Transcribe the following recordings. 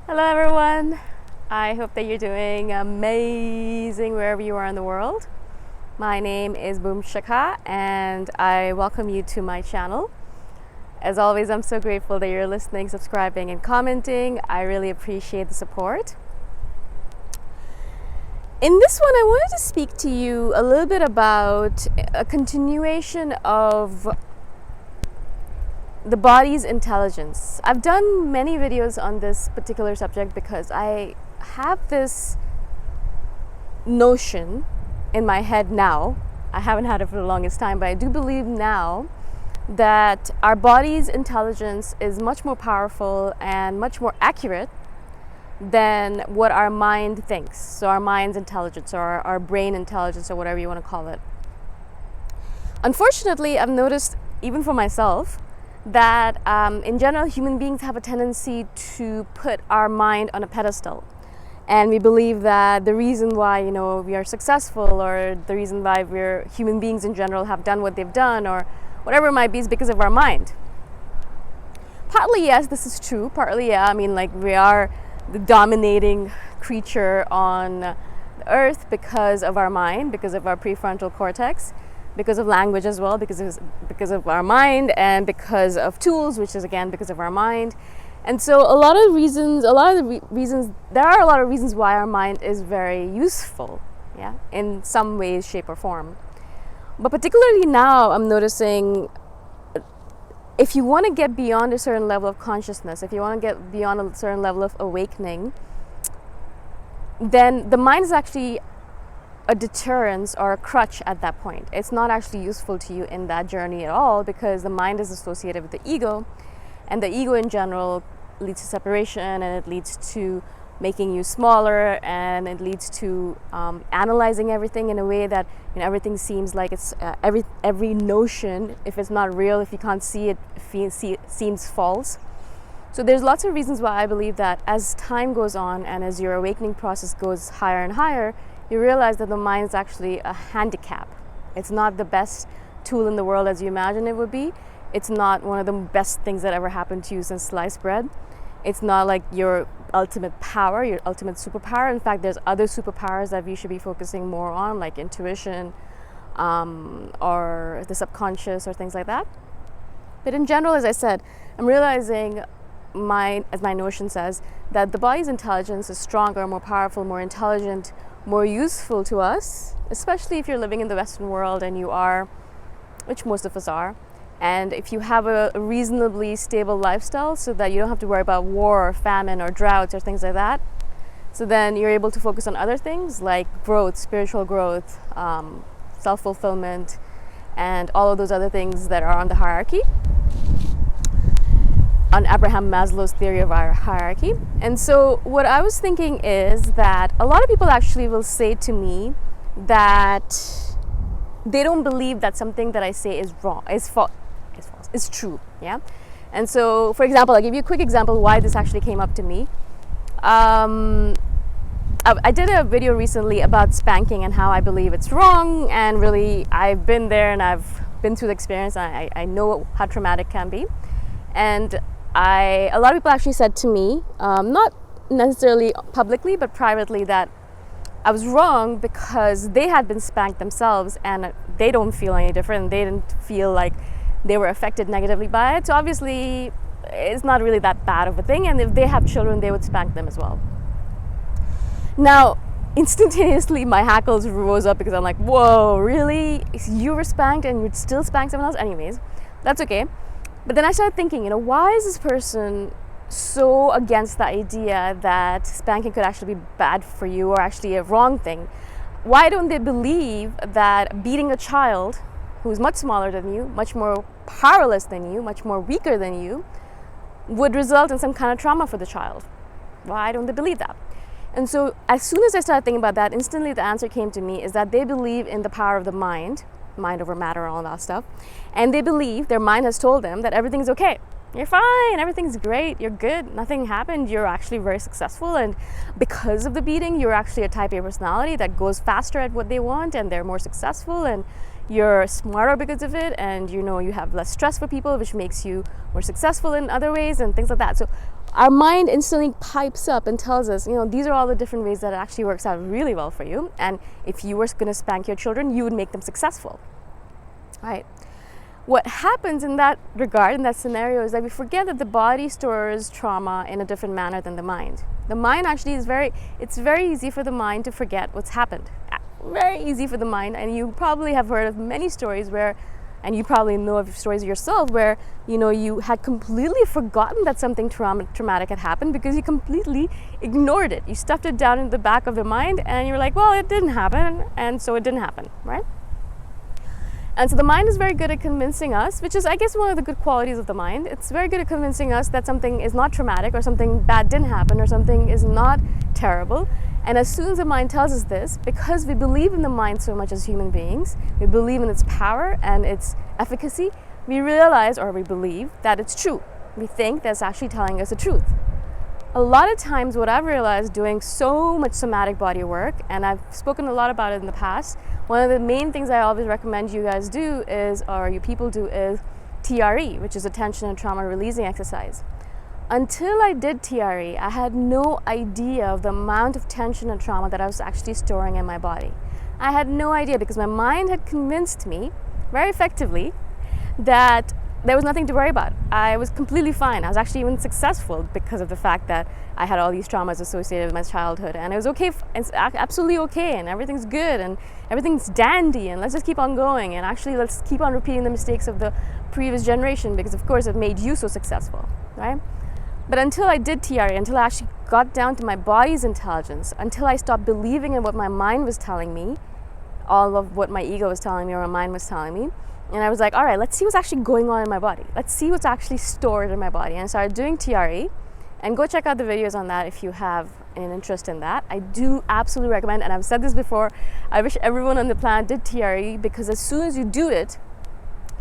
Hello everyone. I hope that you're doing amazing wherever you are in the world. My name is Boom Shaka and I welcome you to my channel. As always, I'm so grateful that you're listening, subscribing and commenting. I really appreciate the support. In this one, I wanted to speak to you a little bit about a continuation of the body's intelligence. I've done many videos on this particular subject because I have this notion in my head now. I haven't had it for the longest time, but I do believe now that our body's intelligence is much more powerful and much more accurate than what our mind thinks. So our mind's intelligence, or our brain intelligence, or whatever you want to call it. Unfortunately, I've noticed, even for myself, that in general human beings have a tendency to put our mind on a pedestal, and we believe that the reason why we are successful, or the reason why we're human beings in general have done what they've done, or whatever it might be, is because of our mind. Partly yes, this is true. Partly yeah, we are the dominating creature on the earth because of our mind, because of our prefrontal cortex, because of language as well, because of our mind, and because of tools, which is again because of our mind. And so there are a lot of reasons why our mind is very useful, in some ways, shape or form. But particularly now, I'm noticing if you want to get beyond a certain level of consciousness, if you want to get beyond a certain level of awakening, then the mind is actually a deterrence or a crutch at that point. It's not actually useful to you in that journey at all, because the mind is associated with the ego, and the ego in general leads to separation, and it leads to making you smaller, and it leads to analyzing everything in a way that everything seems like it's every notion, if it's not real, if you can't see it, seems false. So there's lots of reasons why I believe that as time goes on and as your awakening process goes higher and higher, you realize that the mind is actually a handicap. It's not the best tool in the world as you imagine it would be. It's not one of the best things that ever happened to you since sliced bread. It's not like your ultimate power, your ultimate superpower. In fact, there's other superpowers that we should be focusing more on, like intuition, or the subconscious, or things like that. But in general, as I said, I'm realizing, as my notion says, that the body's intelligence is stronger, more powerful, more intelligent, more useful to us, especially if you're living in the Western world, and you are, which most of us are, and if you have a reasonably stable lifestyle, so that you don't have to worry about war or famine or droughts or things like that. So then you're able to focus on other things like growth, spiritual growth, self-fulfillment, and all of those other things that are on the hierarchy, on Abraham Maslow's theory of our hierarchy. And so what I was thinking is that a lot of people actually will say to me that they don't believe that something that I say is wrong, is true. And so, for example, I'll give you a quick example why this actually came up to me. I did a video recently about spanking and how I believe it's wrong, and really I've been there and I've been through the experience, and I know how traumatic it can be. And a lot of people actually said to me, not necessarily publicly but privately, that I was wrong because they had been spanked themselves and they don't feel any different. They didn't feel like they were affected negatively by it. So obviously it's not really that bad of a thing, and if they have children, they would spank them as well. Now, instantaneously my hackles rose up, because I'm like, whoa, really? You were spanked and you'd still spank someone else? Anyways, that's okay. But then I started thinking, why is this person so against the idea that spanking could actually be bad for you, or actually a wrong thing? Why don't they believe that beating a child who's much smaller than you, much more powerless than you, much more weaker than you, would result in some kind of trauma for the child? Why don't they believe that? And so as soon as I started thinking about that, instantly the answer came to me, is that they believe in the power of the mind over matter, all that stuff. And they believe, their mind has told them that everything's okay. You're fine, everything's great, you're good, nothing happened, you're actually very successful, and because of the beating, you're actually a type A personality that goes faster at what they want, and they're more successful, and you're smarter because of it, and you have less stress for people, which makes you more successful in other ways and things like that. So our mind instantly pipes up and tells us, these are all the different ways that it actually works out really well for you. And if you were going to spank your children, you would make them successful, right? What happens in that regard, in that scenario, is that we forget that the body stores trauma in a different manner than the mind. The mind actually it's very easy for the mind to forget what's happened. Very easy for the mind. And you probably have heard of many stories where, and you probably know of stories yourself where, you had completely forgotten that something traumatic had happened because you completely ignored it. You stuffed it down in the back of the mind and you were like, well, it didn't happen, and so it didn't happen, right? And so the mind is very good at convincing us, which is, I guess, one of the good qualities of the mind. It's very good at convincing us that something is not traumatic, or something bad didn't happen, or something is not terrible. And as soon as the mind tells us this, because we believe in the mind so much as human beings, we believe in its power and its efficacy, we realize, or we believe, that it's true. We think that's actually telling us the truth. A lot of times what I've realized doing so much somatic body work, and I've spoken a lot about it in the past, one of the main things I always recommend you guys do is, or you people do, is TRE, which is a tension and trauma releasing exercise. Until I did TRE, I had no idea of the amount of tension and trauma that I was actually storing in my body. I had no idea because my mind had convinced me very effectively that there was nothing to worry about. I was completely fine. I was actually even successful because of the fact that I had all these traumas associated with my childhood, and it was okay, it's absolutely okay, and everything's good, and everything's dandy, and let's just keep on going, and actually let's keep on repeating the mistakes of the previous generation because of course it made you so successful, right? But until I did TRE, until I actually got down to my body's intelligence, until I stopped believing in what my mind was telling me, all of what my ego was telling me or my mind was telling me, and I was like, all right, let's see what's actually going on in my body. Let's see what's actually stored in my body. And I started doing TRE, and go check out the videos on that if you have an interest in that. I do absolutely recommend, and I've said this before, I wish everyone on the planet did TRE, because as soon as you do it,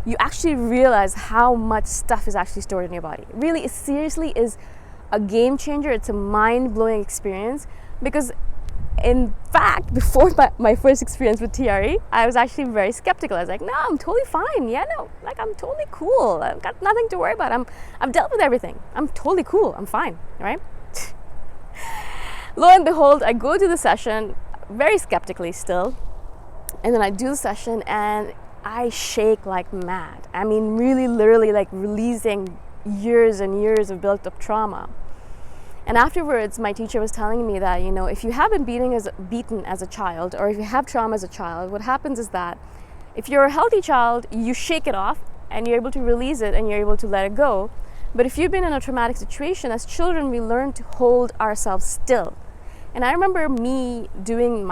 you actually realize how much stuff is actually stored in your body. Really, it seriously is a game changer. It's a mind-blowing experience, because in fact, before my first experience with TRE, I was actually very skeptical. I was like, no, I'm totally fine. Yeah, no, like I'm totally cool. I've got nothing to worry about. I've dealt with everything. I'm totally cool. I'm fine, right? Lo and behold, I go to the session very skeptically still, and then I do the session and I shake like mad. I mean, really, literally, like releasing years and years of built up trauma. And afterwards, my teacher was telling me that, if you have been beaten as a child, or if you have trauma as a child, what happens is that if you're a healthy child, you shake it off and you're able to release it and you're able to let it go. But if you've been in a traumatic situation, as children, we learn to hold ourselves still. And I remember doing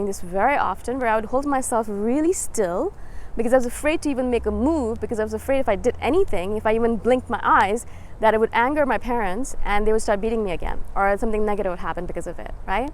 this very often, where I would hold myself really still because I was afraid to even make a move, because I was afraid if I did anything, if I even blinked my eyes, that it would anger my parents and they would start beating me again, or something negative would happen because of it, right?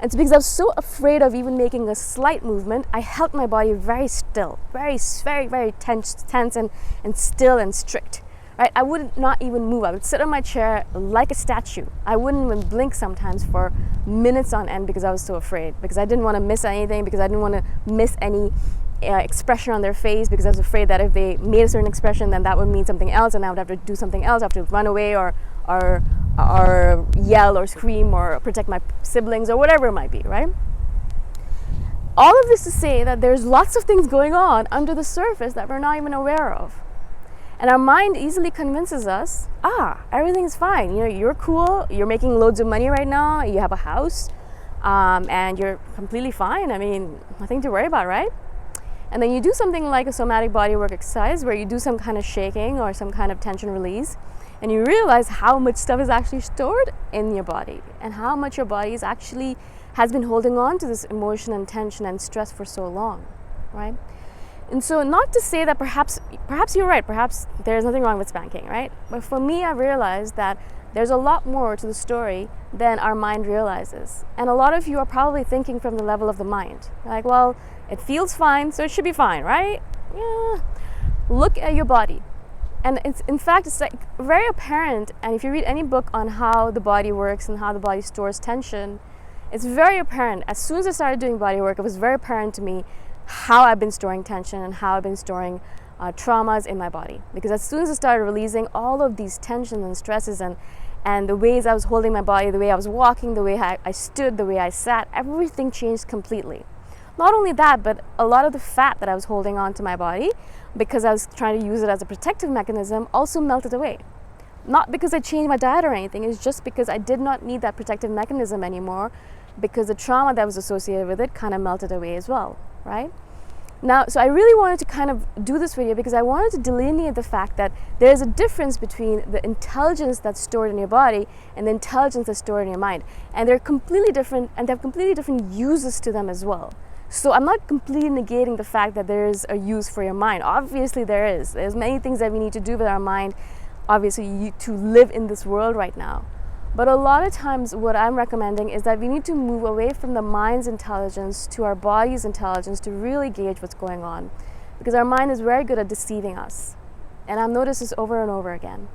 And so because I was so afraid of even making a slight movement, I held my body very still, very, very, very tense and still and strict, right? I would not even move. I would sit on my chair like a statue. I wouldn't even blink sometimes for minutes on end because I was so afraid, because I didn't want to miss anything, because I didn't want to miss any expression on their face, because I was afraid that if they made a certain expression, then that would mean something else, and I would have to do something else. I have to run away or yell or scream or protect my siblings or whatever it might be, right? All of this to say that there's lots of things going on under the surface that we're not even aware of. And our mind easily convinces us, everything's fine. You're cool, you're making loads of money right now, you have a house, and you're completely fine. I mean, nothing to worry about, right? And then you do something like a somatic bodywork exercise where you do some kind of shaking or some kind of tension release, and you realize how much stuff is actually stored in your body and how much your body has been holding on to this emotion and tension and stress for so long, right? And so, not to say that perhaps you're right, perhaps there's nothing wrong with spanking, right? But for me, I realized that there's a lot more to the story than our mind realizes. And a lot of you are probably thinking from the level of the mind. Like, well, it feels fine, so it should be fine, right? Yeah. Look at your body. And it's like very apparent, and if you read any book on how the body works and how the body stores tension, it's very apparent. As soon as I started doing body work, it was very apparent to me how I've been storing tension and how I've been storing traumas in my body. Because as soon as I started releasing all of these tensions and stresses and and the ways I was holding my body, the way I was walking, the way I stood, the way I sat, everything changed completely. Not only that, but a lot of the fat that I was holding on to my body, because I was trying to use it as a protective mechanism, also melted away. Not because I changed my diet or anything, it's just because I did not need that protective mechanism anymore, because the trauma that was associated with it kind of melted away as well, right? Now, so I really wanted to kind of do this video because I wanted to delineate the fact that there's a difference between the intelligence that's stored in your body and the intelligence that's stored in your mind. And they're completely different, and they have completely different uses to them as well. So I'm not completely negating the fact that there's a use for your mind. Obviously there is. There's many things that we need to do with our mind, obviously, to live in this world right now. But a lot of times what I'm recommending is that we need to move away from the mind's intelligence to our body's intelligence to really gauge what's going on. Because our mind is very good at deceiving us. And I've noticed this over and over again.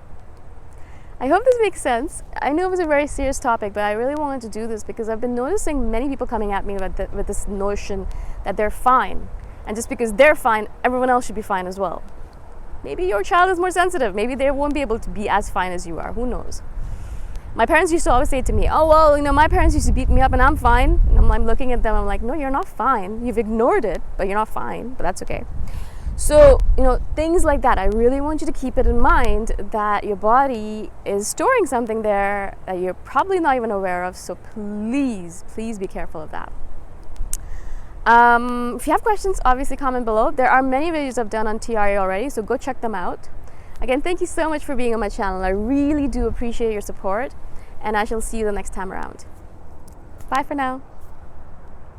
I hope this makes sense. I know it was a very serious topic, but I really wanted to do this because I've been noticing many people coming at me with this notion that they're fine. And just because they're fine, everyone else should be fine as well. Maybe your child is more sensitive. Maybe they won't be able to be as fine as you are. Who knows? My parents used to always say to me, oh, well, my parents used to beat me up and I'm fine. And I'm looking at them, I'm like, no, you're not fine. You've ignored it, but you're not fine, but that's okay. So, things like that. I really want you to keep it in mind that your body is storing something there that you're probably not even aware of. So please, please be careful of that. If you have questions, obviously comment below. There are many videos I've done on TRA already, so go check them out. Again, thank you so much for being on my channel. I really do appreciate your support, and I shall see you the next time around. Bye for now.